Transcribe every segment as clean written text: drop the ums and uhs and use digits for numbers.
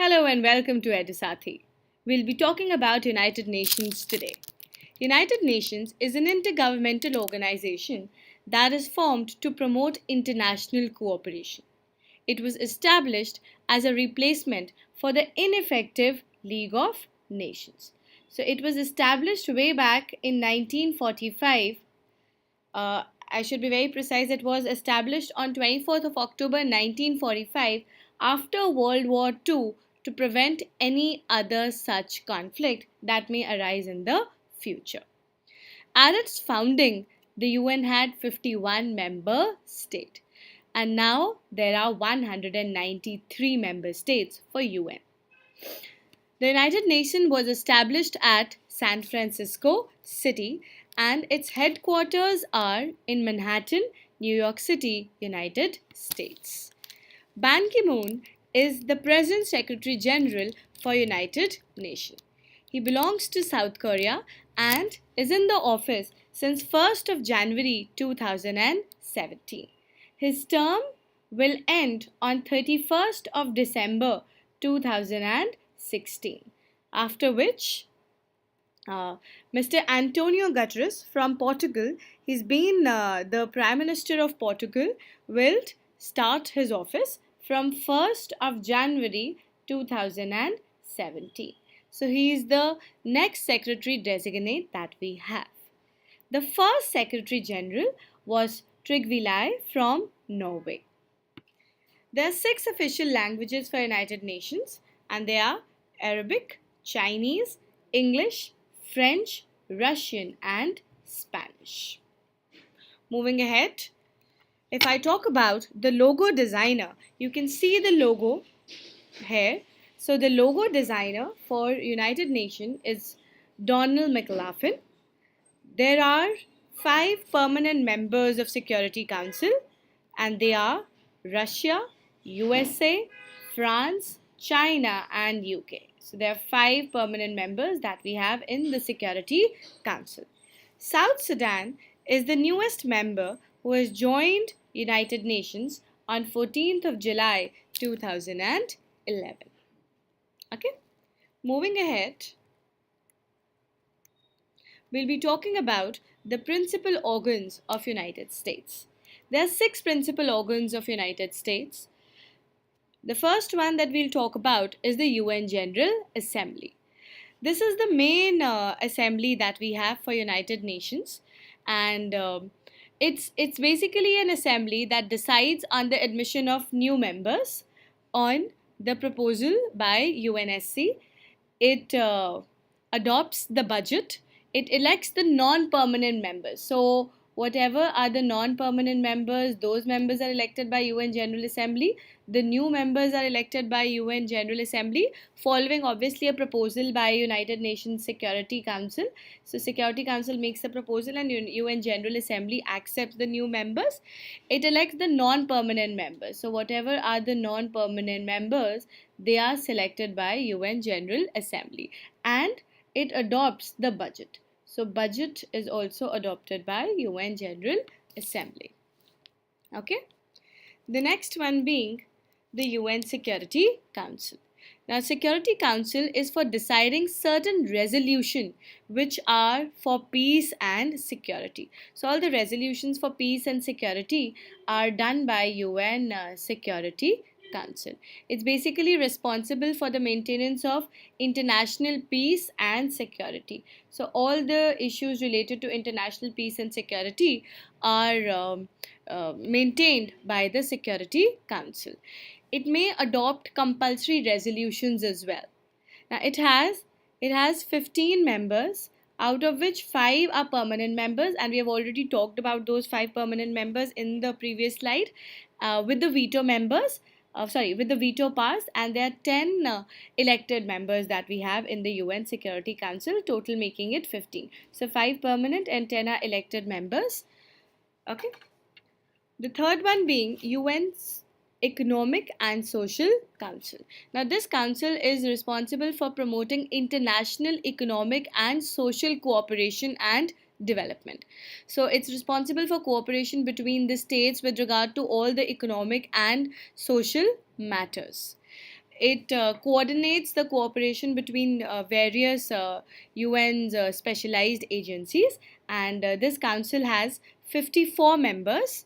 Hello and welcome to Edusathi. We'll be talking about United Nations today. United Nations is an intergovernmental organization that is formed to promote international cooperation. It was established as a replacement for the ineffective League of Nations. So it was established way back in 1945. I should be very precise, it was established on 24th of October 1945 after World War II to prevent any other such conflict that may arise in the future. At its founding, the UN had 51 member states, and now there are 193 member states for UN. The United Nations was established at San Francisco City and its headquarters are in Manhattan, New York City, United States. Ban Ki-moon is the present Secretary General for United Nations. He belongs to South Korea and is in the office since 1st of January 2017. His term will end on 31st of December 2016, after which Mr. Antonio Guterres from Portugal, he's been the Prime Minister of Portugal, will start his office from 1st of January 2017. So he is the next Secretary Designate that we have. The first Secretary General was Trygve Lie from Norway. There are 6 official languages for United Nations and they are Arabic, Chinese, English, French, Russian and Spanish. Moving ahead, if I talk about the logo designer, you can see the logo here. So the logo designer for United Nations is Donald McLaughlin. There are 5 permanent members of Security Council and they are Russia, USA, France, China and UK. So there are 5 permanent members that we have in the Security Council. South Sudan is the newest member who has joined United Nations on 14th of July 2011. Okay, moving ahead, we'll be talking about the principal organs of United States. There are 6 principal organs of United States. The first one that we'll talk about is the UN General Assembly. This is the main assembly that we have for United Nations, and it's basically an assembly that decides on the admission of new members on the proposal by UNSC. It adopts the budget. It elects the non-permanent members. So whatever are the non-permanent members, those members are elected by UN General Assembly. The new members are elected by UN General Assembly, following obviously a proposal by United Nations Security Council. So Security Council makes a proposal and UN General Assembly accepts the new members. It elects the non-permanent members. So whatever are the non-permanent members, they are selected by UN General Assembly. And it adopts the budget. So budget is also adopted by UN General Assembly. Okay. The next one being the UN Security Council. Now, Security Council is for deciding certain resolutions which are for peace and security. So all the resolutions for peace and security are done by UN Security Council. It's basically responsible for the maintenance of international peace and security. So all the issues related to international peace and security are maintained by the Security Council. It may adopt compulsory resolutions as well. Now it has 15 members, out of which 5 are permanent members, and we have already talked about those 5 permanent members in the previous slide with the veto members. With the veto powers, and there are 10 elected members that we have in the UN Security Council, total making it 15. So 5 permanent and 10 are elected members. Okay. The third one being UN's Economic and Social Council. Now this council is responsible for promoting international economic and social cooperation and development. So it's responsible for cooperation between the states with regard to all the economic and social matters. it coordinates the cooperation between various UN's specialized agencies, and this council has 54 members.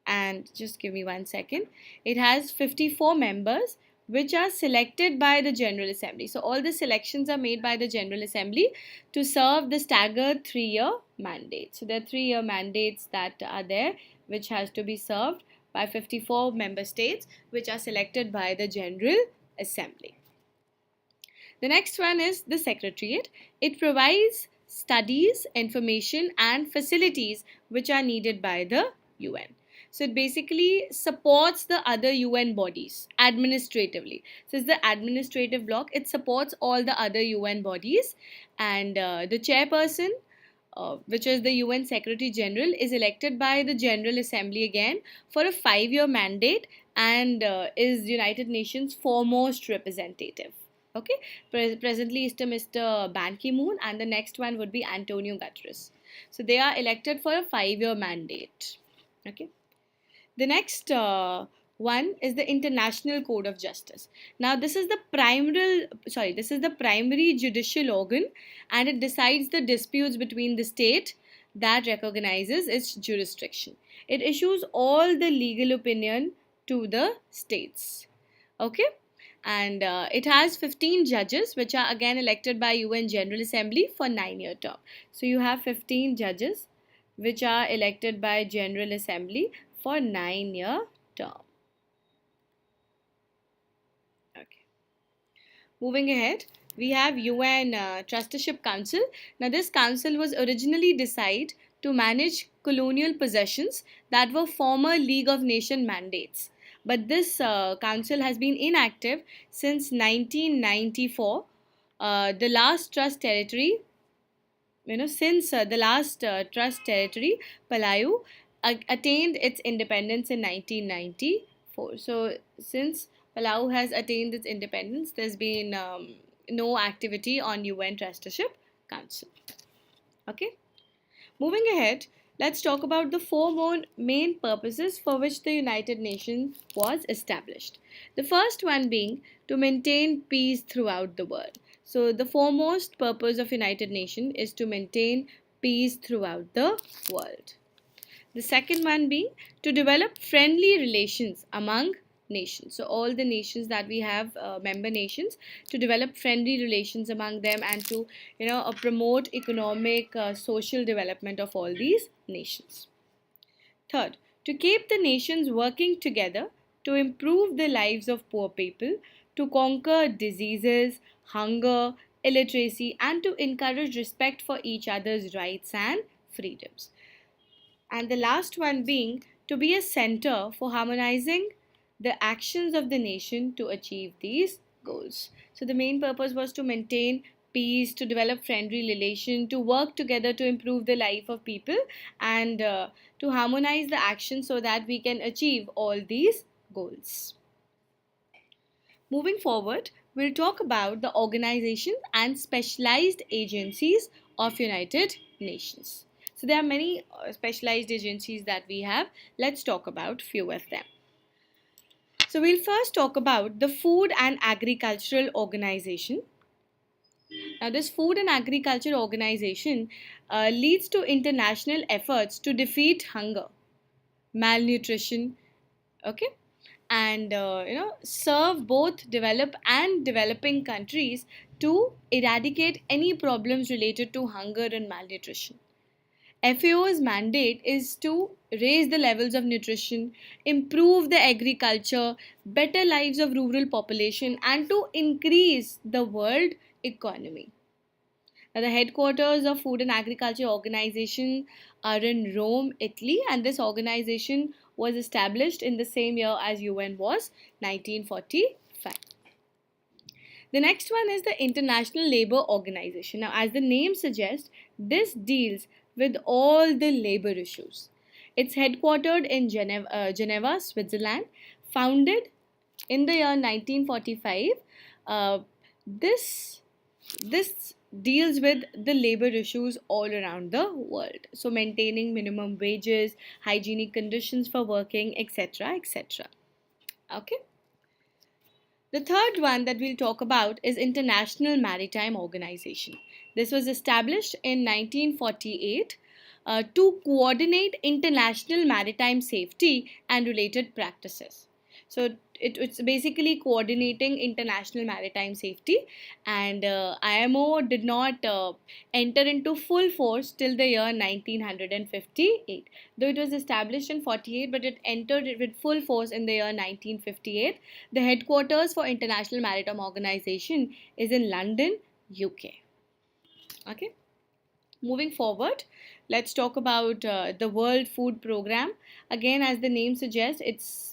And just give me 1 second. It has 54 members which are selected by the General Assembly. So all the selections are made by the General Assembly to serve the staggered 3-year mandate. So there are 3-year mandates that are there, which has to be served by 54 member states, which are selected by the General Assembly. The next one is the Secretariat. It provides studies, information, and facilities which are needed by the UN. So it basically supports the other UN bodies administratively. So it's the administrative block. It supports all the other UN bodies, and the chairperson, which is the UN Secretary General, is elected by the General Assembly again for a 5-year mandate, and is United Nations foremost representative. Okay, presently is to Mr. Ban Ki-moon, and the next one would be Antonio Guterres. So they are elected for a 5-year mandate. Okay. The next one is the International Code of Justice. Now, this is the primary judicial organ, and it decides the disputes between the state that recognizes its jurisdiction. It issues all the legal opinion to the states. Okay, and it has 15 judges, which are again elected by UN General Assembly for 9-year term. So you have 15 judges which are elected by General Assembly for 9-year term. Okay. Moving ahead, we have UN Trusteeship Council. Now, this council was originally decided to manage colonial possessions that were former League of Nations mandates. But this council has been inactive since 1994. The last trust territory, Palau, attained its independence in 1994. So since Palau has attained its independence, there's been no activity on UN Trusteeship Council. Okay. Moving ahead, let's talk about the 4 main purposes for which the United Nations was established. The first one being to maintain peace throughout the world. So the foremost purpose of United Nations is to maintain peace throughout the world. The second one being to develop friendly relations among nations. So all the nations that we have, member nations, to develop friendly relations among them, and to promote economic, social development of all these nations. Third, to keep the nations working together to improve the lives of poor people, to conquer diseases, hunger, illiteracy, and to encourage respect for each other's rights and freedoms. And the last one being to be a center for harmonizing the actions of the nation to achieve these goals. So the main purpose was to maintain peace, to develop friendly relation, to work together to improve the life of people, and to harmonize the action so that we can achieve all these goals. Moving forward, we'll talk about the organization and specialized agencies of United Nations. So there are many specialized agencies that we have. Let's talk about few of them. So we'll first talk about the Food and Agricultural Organization. Now, this Food and Agriculture Organization leads to international efforts to defeat hunger, malnutrition, okay, and serve both developed and developing countries to eradicate any problems related to hunger and malnutrition. FAO's mandate is to raise the levels of nutrition, improve the agriculture, better lives of rural population, and to increase the world economy. Now, the headquarters of Food and Agriculture Organization are in Rome, Italy, and this organization was established in the same year as UN was, 1945. The next one is the International Labour Organization. Now, as the name suggests, this deals with all the labor issues. It's headquartered in Geneva, Switzerland, founded in the year 1945. This deals with the labor issues all around the world. So maintaining minimum wages, hygienic conditions for working, etc., etc. Okay. The third one that we'll talk about is International Maritime Organization. This was established in 1948 to coordinate international maritime safety and related practices. So it's basically coordinating international maritime safety, and IMO did not enter into full force till the year 1958. Though it was established in 48, but it entered with full force in the year 1958. The headquarters for International Maritime Organization is in London, UK. Okay. Moving forward, let's talk about the World Food Program. Again, as the name suggests, it's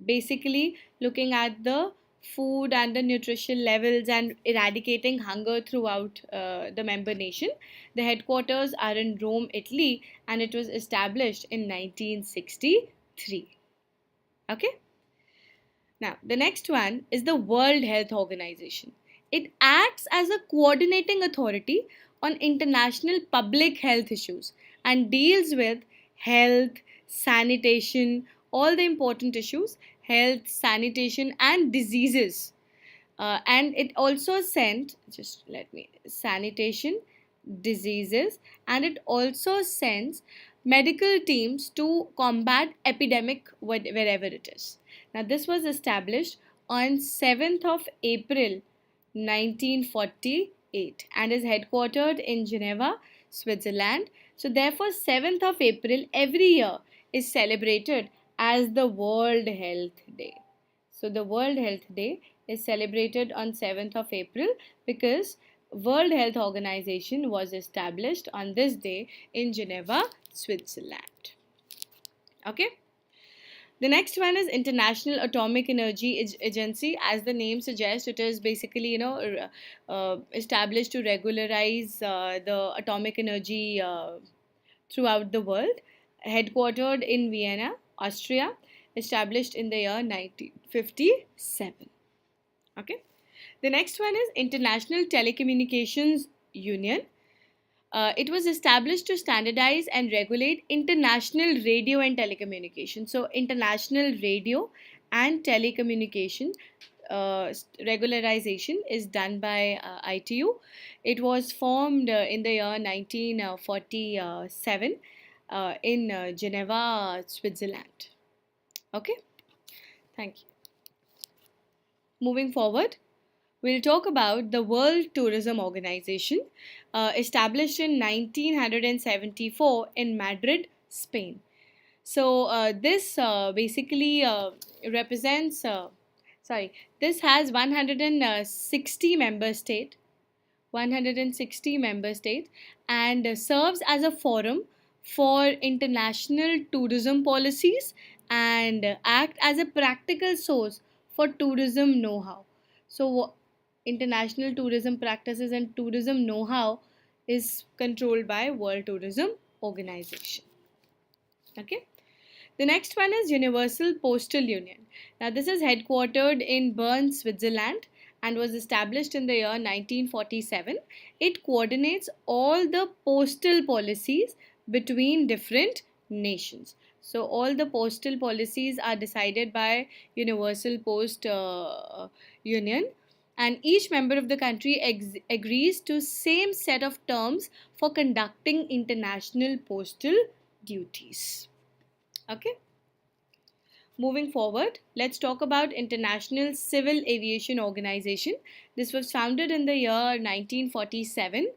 basically looking at the food and the nutrition levels and eradicating hunger throughout the member nation. The headquarters are in Rome, Italy, and it was established in 1963. Okay. Now, the next one is the World Health Organization. It acts as a coordinating authority on international public health issues and deals with health, sanitation, all the important issues, health, sanitation, and diseases. And it also sent, just let me, sanitation, diseases, and it also sends medical teams to combat epidemic wherever it is. Now, this was established on 7th of April 1948 and is headquartered in Geneva, Switzerland. So, therefore, 7th of April every year is celebrated as the World Health Day. So, the World Health Day is celebrated on 7th of April because World Health Organization was established on this day in Geneva, Switzerland. Okay. The next one is International Atomic Energy Agency. As the name suggests, it is basically established to regularize the atomic energy throughout the world. Headquartered in Vienna, Austria, established in the year 1957. Okay. The next one is International Telecommunications Union. It was established to standardize and regulate international radio and telecommunication. So, international radio and telecommunication regularization is done by ITU. It was formed in the year 1947 in Geneva, Switzerland. Okay, thank you. Moving forward, we'll talk about the World Tourism Organization, established in 1974 in Madrid, Spain. So this basically represents, this has 160 member states, 160 member states, and serves as a forum for international tourism policies and act as a practical source for tourism know-how. So international tourism practices and tourism know-how is controlled by World Tourism Organization. Okay. The next one is Universal Postal Union. Now, this is headquartered in Bern, Switzerland, and was established in the year 1947. It coordinates all the postal policies between different nations. So, all the postal policies are decided by Universal Post Union, and each member of the country agrees to same set of terms for conducting international postal duties. Okay. Moving forward, let's talk about International Civil Aviation Organization. This was founded in the year 1947,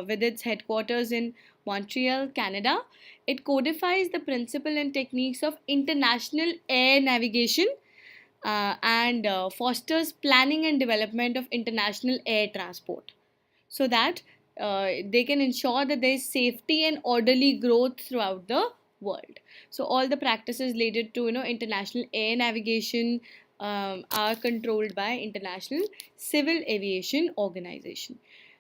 with its headquarters in Montreal, Canada. It codifies the principle and techniques of international air navigation and fosters planning and development of international air transport so that they can ensure that there is safety and orderly growth throughout the world. So all the practices related to international air navigation are controlled by International Civil Aviation Organization.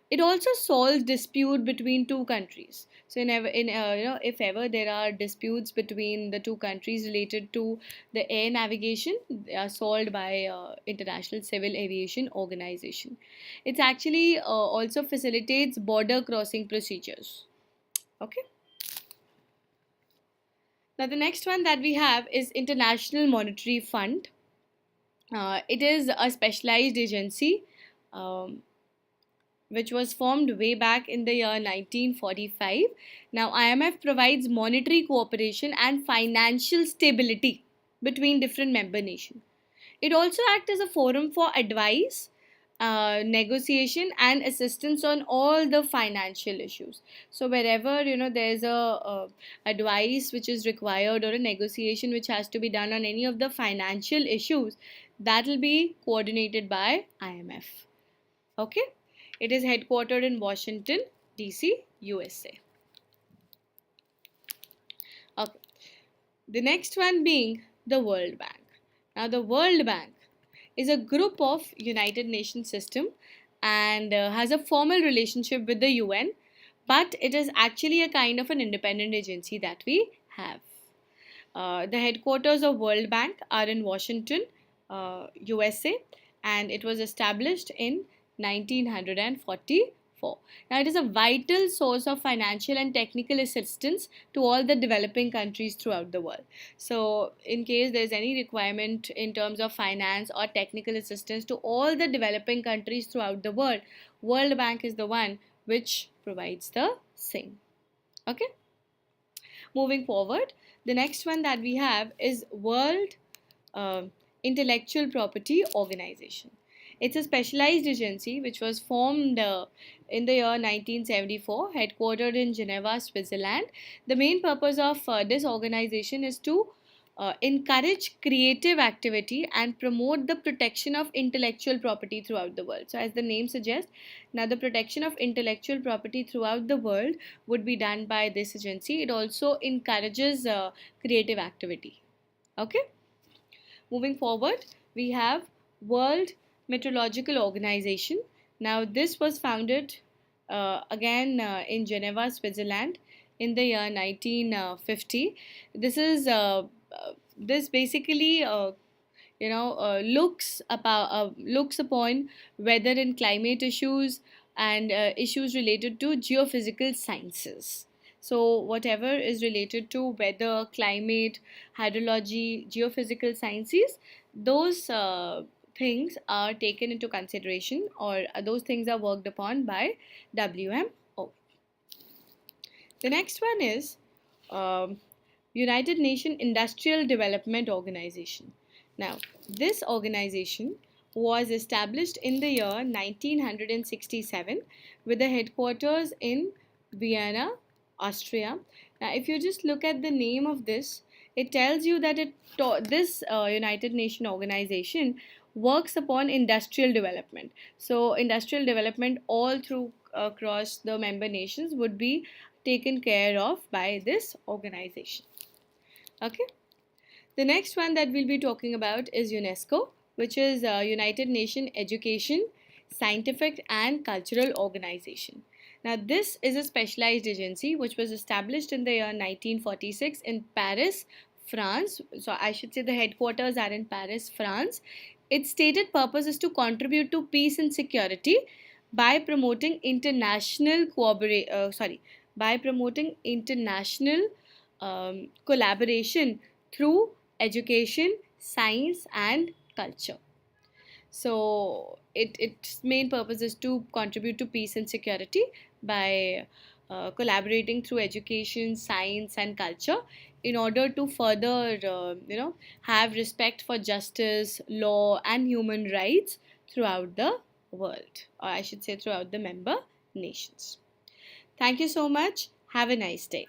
It also solves dispute between two countries. So if ever there are disputes between the two countries related to the air navigation, they are solved by International Civil Aviation Organization. It actually also facilitates border crossing procedures. Okay. Now the next one that we have is International Monetary Fund. It is a specialized agency um, which was formed way back in the year 1945. Now, IMF provides monetary cooperation and financial stability between different member nations. It also acts as a forum for advice, negotiation, and assistance on all the financial issues. So wherever there's a advice which is required or a negotiation which has to be done on any of the financial issues, that will be coordinated by IMF. Okay, it is headquartered in Washington, D.C., USA. Okay, the next one being the World Bank. Now, the World Bank is a group of United Nations system and has a formal relationship with the UN, but it is actually a kind of an independent agency that we have. The headquarters of World Bank are in Washington, USA, and it was established in 1944. Now, it is a vital source of financial and technical assistance to all the developing countries throughout the world. So, in case there's any requirement in terms of finance or technical assistance to all the developing countries throughout the world, World Bank is the one which provides the same. Okay? Moving forward, the next one that we have is World uh, Intellectual Property Organization. It's a specialized agency which was formed in the year 1974, headquartered in Geneva, Switzerland. The main purpose of this organization is to encourage creative activity and promote the protection of intellectual property throughout the world. So, as the name suggests, now the protection of intellectual property throughout the world would be done by this agency. It also encourages creative activity. Okay. Moving forward, we have World Meteorological Organization. Now, this was founded again in Geneva, Switzerland, in the year 1950. This is this basically looks upon weather and climate issues and issues related to geophysical sciences. So whatever is related to weather, climate, hydrology, geophysical sciences, those things are taken into consideration, or those things are worked upon by WMO. The next one is um, United Nations Industrial Development Organization. Now, this organization was established in the year 1967 with the headquarters in Vienna, Austria. Now, if you just look at the name of this, it tells you that this United Nations organization works upon industrial development. So, industrial development all through across the member nations would be taken care of by this organization. Okay. The next one that we'll be talking about is UNESCO, which is United Nations Education, Scientific and Cultural Organization. Now, this is a specialized agency which was established in the year 1946 in Paris, France. So, I should say the headquarters are in Paris, France. Its stated purpose is to contribute to peace and security by promoting international collaboration through education, science, and culture. So, its main purpose is to contribute to peace and security by collaborating through education, science, and culture in order to further, have respect for justice, law, and human rights throughout the world, or I should say throughout the member nations. Thank you so much. Have a nice day.